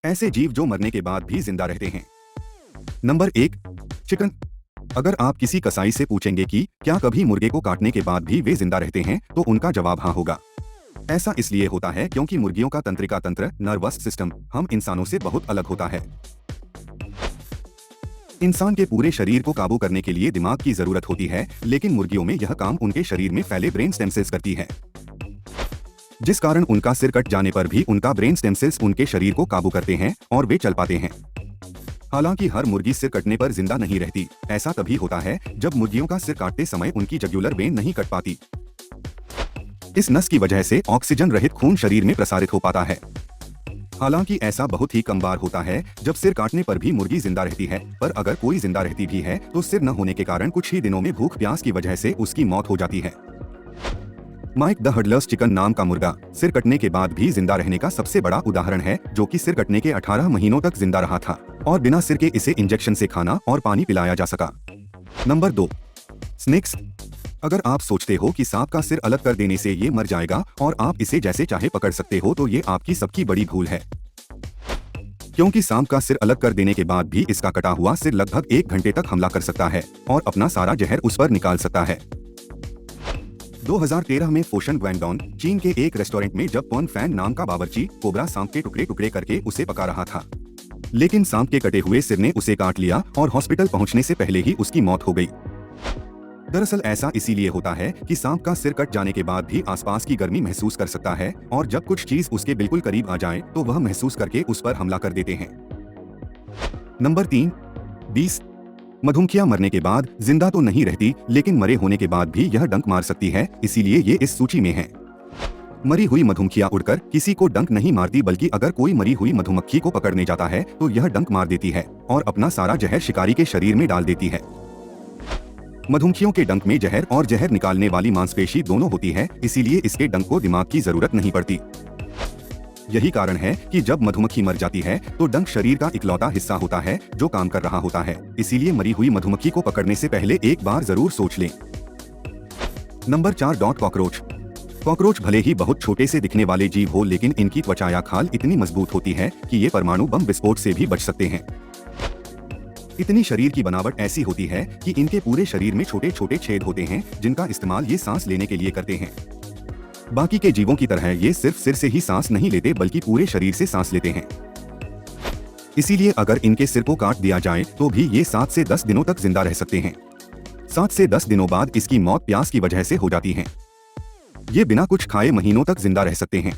ऐसे जीव जो मरने के बाद भी जिंदा रहते हैं। Number 1, chicken. अगर आप किसी कसाई से पूछेंगे कि क्या कभी मुर्गे को काटने के बाद भी वे जिंदा रहते हैं, तो उनका जवाब हाँ होगा। ऐसा इसलिए होता है क्योंकि मुर्गियों का तंत्रिका तंत्र, नर्वस सिस्टम, हम इंसानों से बहुत अलग होता है। इंसान के पूरे शरीर को काबू करने के लिए दिमाग की जरूरत होती है, लेकिन मुर्गियों में यह काम उनके शरीर में फैले ब्रेन स्टेम सेल्स करती है, जिस कारण उनका सिर कट जाने पर भी उनका ब्रेन स्टेम सेल्स उनके शरीर को काबू करते हैं और वे चल पाते हैं। हालांकि हर मुर्गी सिर कटने पर जिंदा नहीं रहती। ऐसा तभी होता है जब मुर्गियों का सिर काटते समय उनकी जगुलर वेन नहीं कट पाती। इस नस की वजह से ऑक्सीजन रहित खून शरीर में प्रसारित हो पाता है। हालांकि ऐसा बहुत ही कम बार होता है जब सिर काटने पर भी मुर्गी जिंदा रहती है, पर अगर कोई जिंदा रहती भी है तो सिर न होने के कारण कुछ ही दिनों में भूख प्यास की वजह से उसकी मौत हो जाती है। माइक द हडलर्स चिकन नाम का मुर्गा सिर कटने के बाद भी जिंदा रहने का सबसे बड़ा उदाहरण है, जो कि सिर कटने के 18 महीनों तक जिंदा रहा था और बिना सिर के इसे इंजेक्शन से खाना और पानी पिलाया जा सका। Number 2, snacks. अगर आप सोचते हो कि सांप का सिर अलग कर देने से ये मर जाएगा और आप इसे जैसे चाहे पकड़ सकते हो, तो ये आपकी सबकी बड़ी भूल है, क्योंकि सांप का सिर अलग कर देने के बाद भी इसका कटा हुआ सिर लगभग 1 घंटे तक हमला कर सकता है और अपना सारा जहर उस पर निकाल सकता है। 2013 में फोशन ग्वैंगडोंग, चीन के एक रेस्टोरेंट में जब पॉन फैन नाम का बावर्ची कोबरा सांप के टुकड़े टुकड़े करके उसे पका रहा था, लेकिन सांप के कटे हुए सिर ने उसे काट लिया और हॉस्पिटल पहुंचने से पहले ही उसकी मौत हो गई। दरअसल ऐसा इसीलिए होता है कि सांप का सिर कट जाने के बाद भी आसपास की गर्मी महसूस कर सकता है और जब कुछ चीज उसके बिल्कुल करीब आ जाए तो वह महसूस करके उस पर हमला कर देते हैं। नंबर 3, बीस। मधुमक्खियां मरने के बाद जिंदा तो नहीं रहती, लेकिन मरे होने के बाद भी यह डंक मार सकती है, इसीलिए ये इस सूची में है। मरी हुई मधुमक्खियां उड़कर किसी को डंक नहीं मारती, बल्कि अगर कोई मरी हुई मधुमक्खी को पकड़ने जाता है तो यह डंक मार देती है और अपना सारा जहर शिकारी के शरीर में डाल देती है। मधुमक्खियों के डंक में जहर और जहर निकालने वाली मांसपेशी दोनों होती है, इसीलिए इसके डंक को दिमाग की जरूरत नहीं पड़ती। यही कारण है कि जब मधुमक्खी मर जाती है तो डंक शरीर का इकलौता हिस्सा होता है जो काम कर रहा होता है, इसीलिए मरी हुई मधुमक्खी को पकड़ने से पहले एक बार जरूर सोच लें। Number 4, cockroach. कॉकरोच भले ही बहुत छोटे से दिखने वाले जीव हो, लेकिन इनकी त्वचा या खाल इतनी मजबूत होती है कि ये परमाणु बम विस्फोट से भी बच सकते हैं। इतनी शरीर की बनावट ऐसी होती है कि इनके पूरे शरीर में छोटे छोटे छेद होते हैं, जिनका इस्तेमाल ये सांस लेने के लिए करते हैं। बाकी के जीवों की तरह ये सिर्फ सिर से ही सांस नहीं लेते, बल्कि पूरे शरीर से सांस लेते हैं। इसीलिए अगर इनके सिर को काट दिया जाए तो भी ये 7 से 10 दिनों तक जिंदा रह सकते हैं। 7 से 10 दिनों बाद इसकी मौत प्यास की वजह से हो जाती है। ये बिना कुछ खाए महीनों तक जिंदा रह सकते हैं।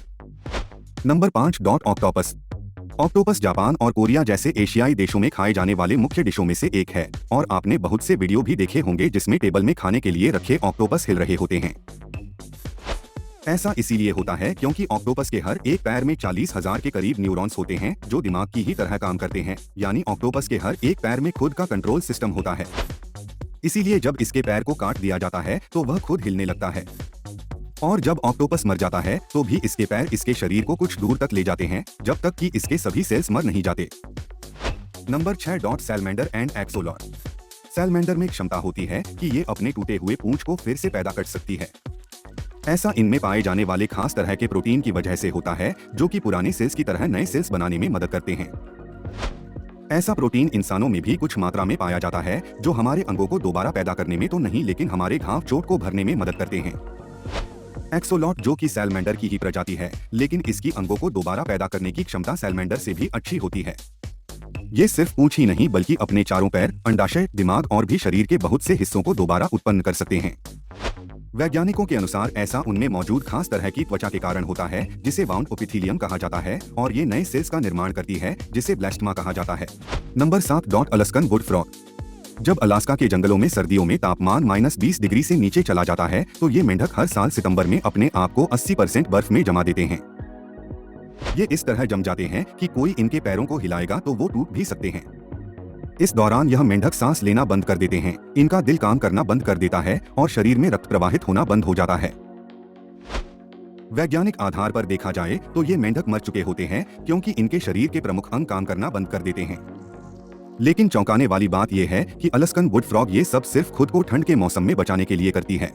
Number 5, octopus. ऑक्टोपस जापान और कोरिया जैसे एशियाई देशों में खाए जाने वाले मुख्य डिशों में से एक है और आपने बहुत से वीडियो भी देखे होंगे जिसमें टेबल में खाने के लिए रखे ऑक्टोपस हिल रहे होते हैं। ऐसा इसीलिए होता है क्योंकि ऑक्टोपस के हर एक पैर में 40,000 के करीब न्यूरॉन्स होते हैं जो दिमाग की ही तरह काम करते हैं, यानी ऑक्टोपस के हर एक पैर में खुद का कंट्रोल सिस्टम होता है। इसीलिए जब इसके पैर को काट दिया जाता है तो वह खुद हिलने लगता है, और जब ऑक्टोपस मर जाता है तो भी इसके पैर इसके शरीर को कुछ दूर तक ले जाते हैं, जब तक कि इसके सभी सेल्स मर नहीं जाते। Number 6, salamander and axolotl. Salamander में क्षमता होती है कि ये अपने टूटे हुए पूंछ को फिर से पैदा कर सकती है। ऐसा इनमें पाए जाने वाले खास तरह के प्रोटीन की वजह से होता है, जो कि पुराने सेल्स की तरह नए सेल्स बनाने में मदद करते हैं। ऐसा प्रोटीन इंसानों में भी कुछ मात्रा में पाया जाता है, जो हमारे अंगों को दोबारा पैदा करने में तो नहीं, लेकिन हमारे घाव चोट को भरने में मदद करते हैं। एक्सोलॉट, जो कि सैलमेंडर की ही प्रजाति है, लेकिन इसकी अंगों को दोबारा पैदा करने की क्षमता सैलमेंडर से भी अच्छी होती है। ये सिर्फ पूंछ ही नहीं, बल्कि अपने चारों पैर, अंडाशय, दिमाग और भी शरीर के बहुत से हिस्सों को दोबारा उत्पन्न कर सकते हैं। वैज्ञानिकों के अनुसार ऐसा उनमें मौजूद खास तरह की त्वचा के कारण होता है, जिसे वाउंड एपिथेलियम कहा जाता है, और ये नए सेल्स का निर्माण करती है, जिसे ब्लास्टमा कहा जाता है। Number 7, Alaskan would frog. जब अलास्का के जंगलों में सर्दियों में तापमान -20 डिग्री से नीचे चला जाता है तो ये मेंढक हर साल सितंबर में अपने आप को 80% बर्फ में जमा देते हैं। ये इस तरह जम जाते हैं कि कोई इनके पैरों को हिलाएगा तो वो टूट भी सकते हैं। इस दौरान यह मेंढक सांस लेना बंद कर देते हैं, इनका दिल काम करना बंद कर देता है और शरीर में रक्त प्रवाहित होना बंद हो जाता है। वैज्ञानिक आधार पर देखा जाए तो ये मेंढक मर चुके होते हैं, क्योंकि इनके शरीर के प्रमुख अंग काम करना बंद कर देते हैं। लेकिन चौंकाने वाली बात यह है कि अलास्कन वुड फ्रॉग ये सब सिर्फ खुद को ठंड के मौसम में बचाने के लिए करती है,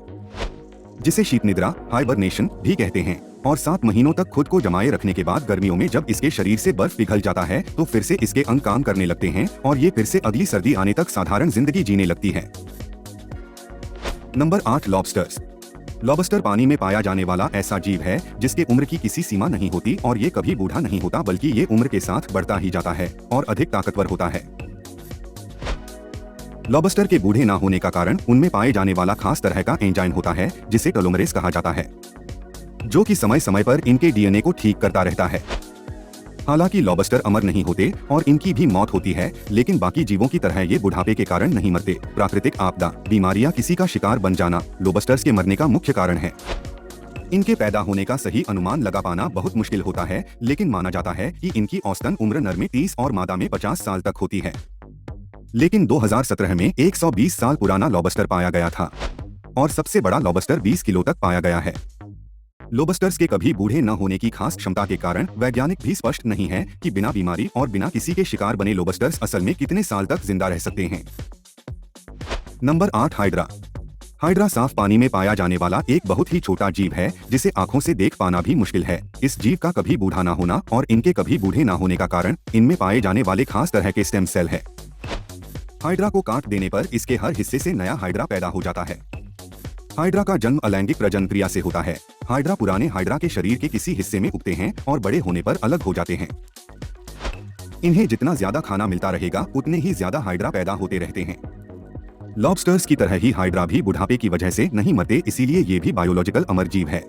जिसे शीत निद्रा, हाइबरनेशन भी कहते हैं। और 7 महीनों तक खुद को जमाए रखने के बाद गर्मियों में जब इसके शरीर से बर्फ पिघल जाता है तो फिर से इसके अंग काम करने लगते हैं और ये फिर से अगली सर्दी आने तक साधारण जिंदगी जीने लगती है। Number 8 lobsters. लॉबस्टर पानी में पाया जाने वाला ऐसा जीव है जिसके उम्र की किसी सीमा नहीं होती और ये कभी बूढ़ा नहीं होता, बल्कि ये उम्र के साथ बढ़ता ही जाता है और अधिक ताकतवर होता है। लॉबस्टर के बूढ़े ना होने का कारण उनमें पाए जाने वाला खास तरह का एंजाइम होता है जिसे टेलोमेरेज कहा जाता है, जो कि समय समय पर इनके डीएनए को ठीक करता रहता है। हालांकि लॉबस्टर अमर नहीं होते और इनकी भी मौत होती है, लेकिन बाकी जीवों की तरह ये बुढ़ापे के कारण नहीं मरते। प्राकृतिक आपदा, बीमारियां, किसी का शिकार बन जाना लॉबस्टर्स के मरने का मुख्य कारण है। इनके पैदा होने का सही अनुमान लगा पाना बहुत मुश्किल होता है, लेकिन माना जाता है कि इनकी औसतन उम्र नर में 30 और मादा में 50 साल तक होती है। लेकिन 2017 में 120 साल पुराना लॉबस्टर पाया गया था और सबसे बड़ा लॉबस्टर 20 किलो तक पाया गया है। लॉबस्टर्स के कभी बूढ़े न होने की खास क्षमता के कारण वैज्ञानिक भी स्पष्ट नहीं है कि बिना बीमारी और बिना किसी के शिकार बने लॉबस्टर्स असल में कितने साल तक जिंदा रह सकते हैं। Number 8 hydra. हाइड्रा साफ पानी में पाया जाने वाला एक बहुत ही छोटा जीव है जिसे आंखों से देख पाना भी मुश्किल है। इस जीव का कभी बूढ़ा ना होना और इनके कभी बूढ़े ना होने का कारण इनमें पाए जाने वाले खास तरह के स्टेम सेल है। हाइड्रा को काट देने पर इसके हर हिस्से से नया हाइड्रा पैदा हो जाता है। हाइड्रा का जन्म अलैंगिक प्रजनन क्रिया से होता है। हाइड्रा पुराने हाइड्रा के शरीर के किसी हिस्से में उगते हैं और बड़े होने पर अलग हो जाते हैं। इन्हें जितना ज्यादा खाना मिलता रहेगा उतने ही ज्यादा हाइड्रा पैदा होते रहते हैं। लॉबस्टर्स की तरह ही हाइड्रा भी बुढ़ापे की वजह से नहीं मरते, इसीलिए ये भी बायोलॉजिकल अमर जीव है।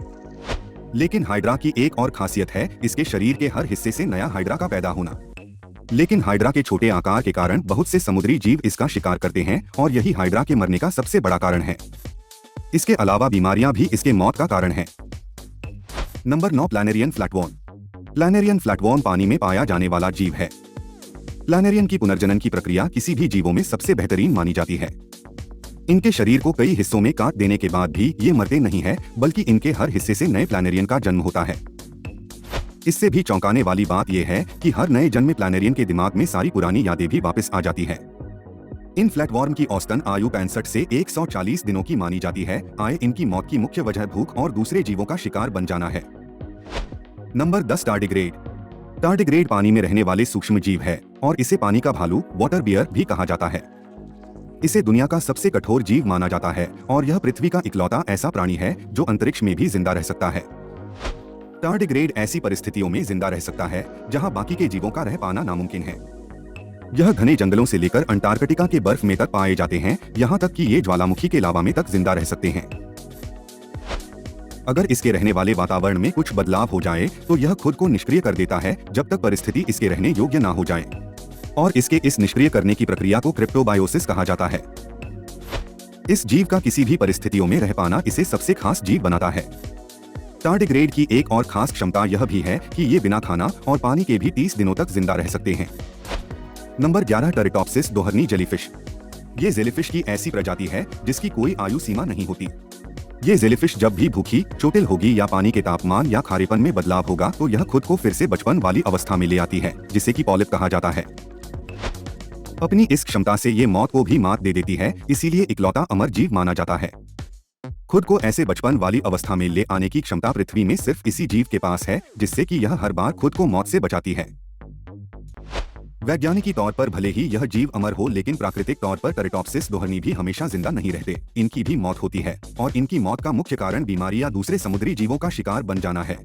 लेकिन हाइड्रा की एक और खासियत है इसके शरीर के हर हिस्से से नया हाइड्रा का पैदा होना। लेकिन हाइड्रा के छोटे आकार के कारण बहुत से समुद्री जीव इसका शिकार करते हैं और यही हाइड्रा के मरने का सबसे बड़ा कारण है। इसके अलावा बीमारियां भी इसके मौत का कारण है। Number 9 planarian flatworm. Planarian flatworm पानी में पाया जाने वाला जीव है। प्लैनेरियन की पुनर्जनन की प्रक्रिया किसी भी जीवों में सबसे बेहतरीन मानी जाती है। इनके शरीर को कई हिस्सों में काट देने के बाद भी ये मरते नहीं है, बल्कि इनके हर हिस्से से नए प्लैनेरियन का जन्म होता है। इससे भी चौंकाने वाली बात यह है कि हर नए जन्मे प्लैनेरियन के दिमाग में सारी पुरानी यादें भी वापस आ जाती है। इन फ्लैटवर्म की औसतन आयु 65 से 140 दिनों की मानी जाती है। इनकी मौत की मुख्य वजह भूख और दूसरे जीवों का शिकार बन जाना है। Number 10 tardigrade. टार्डिग्रेड पानी में रहने वाले सूक्ष्म जीव है और इसे पानी का भालू, वाटर बियर भी कहा जाता है। इसे दुनिया का सबसे कठोर जीव माना जाता है और यह पृथ्वी का इकलौता ऐसा प्राणी है जो अंतरिक्ष में भी जिंदा रह सकता है। टार्डिग्रेड ऐसी परिस्थितियों में जिंदा रह सकता है जहां बाकी के जीवों का रह पाना नामुमकिन है। यह घने जंगलों से लेकर अंटार्कटिका के बर्फ में तक पाए जाते हैं, यहाँ तक कि ये ज्वालामुखी के लावा में तक जिंदा रह सकते हैं। अगर इसके रहने वाले वातावरण में कुछ बदलाव हो जाए तो यह खुद को निष्क्रिय कर देता है जब तक परिस्थिति इसके रहने योग्य ना हो जाए, और इसके इस निष्क्रिय करने की प्रक्रिया को क्रिप्टोबायोसिस कहा जाता है। इस जीव का किसी भी परिस्थितियों में रह पाना इसे सबसे खास जीव बनाता है। टार्डिग्रेड की एक और खास क्षमता यह भी है कि ये बिना खाना और पानी के भी 30 दिनों तक जिंदा रह सकते हैं। Number 11 Turritopsis dohrnii jellyfish. ये जेलीफिश की ऐसी प्रजाति है जिसकी कोई आयु सीमा नहीं होती। ये जेलीफिश जब भी भूखी, चोटिल होगी या पानी के तापमान या खारेपन में बदलाव होगा तो यह खुद को फिर से बचपन वाली अवस्था में ले आती है, जिसे कि पॉलिप कहा जाता है। अपनी इस क्षमता से ये मौत को भी मात दे देती है, इसीलिए इकलौता अमर जीव माना जाता है। खुद को ऐसे बचपन वाली अवस्था में ले आने की क्षमता पृथ्वी में सिर्फ इसी जीव के पास है, जिससे कि यह हर बार खुद को मौत से बचाती है। वैज्ञानिकी तौर पर भले ही यह जीव अमर हो, लेकिन प्राकृतिक तौर पर टेरिटॉप्सिस दोहरनी भी हमेशा जिंदा नहीं रहते। इनकी भी मौत होती है और इनकी मौत का मुख्य कारण बीमारी या दूसरे समुद्री जीवों का शिकार बन जाना है।